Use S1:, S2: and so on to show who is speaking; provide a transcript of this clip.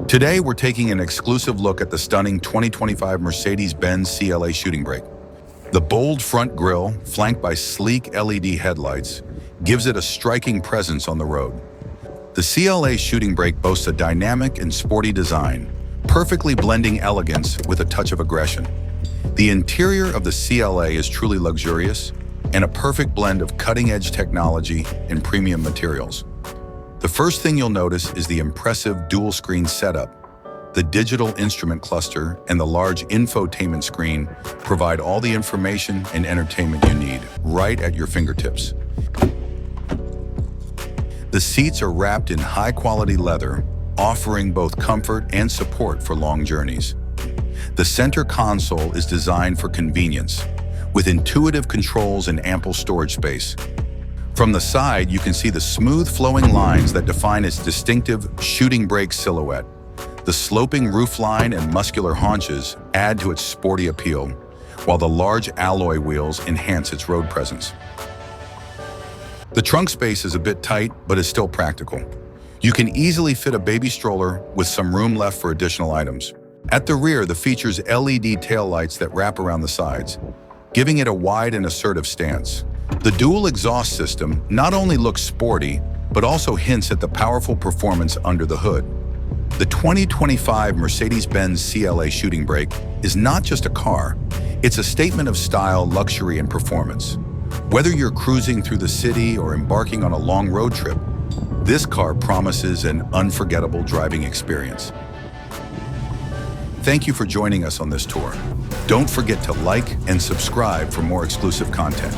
S1: Today, we're taking an exclusive look at the stunning 2025 Mercedes-Benz CLA shooting brake. The bold front grille, flanked by sleek LED headlights, gives it a striking presence on the road. The CLA shooting brake boasts a dynamic and sporty design, perfectly blending elegance with a touch of aggression. The interior of the CLA is truly luxurious and a perfect blend of cutting-edge technology and premium materials. The first thing you'll notice is the impressive dual-screen setup. The digital instrument cluster and the large infotainment screen provide all the information and entertainment you need right at your fingertips. The seats are wrapped in high-quality leather, offering both comfort and support for long journeys. The center console is designed for convenience, with intuitive controls and ample storage space. From the side, you can see the smooth flowing lines that define its distinctive shooting brake silhouette. The sloping roofline and muscular haunches add to its sporty appeal, while the large alloy wheels enhance its road presence. The trunk space is a bit tight, but is still practical. You can easily fit a baby stroller with some room left for additional items. At the rear, the features LED taillights that wrap around the sides, giving it a wide and assertive stance. The dual exhaust system not only looks sporty, but also hints at the powerful performance under the hood. The 2025 Mercedes-Benz CLA shooting brake is not just a car, it's a statement of style, luxury, and performance. Whether you're cruising through the city or embarking on a long road trip, this car promises an unforgettable driving experience. Thank you for joining us on this tour. Don't forget to like and subscribe for more exclusive content.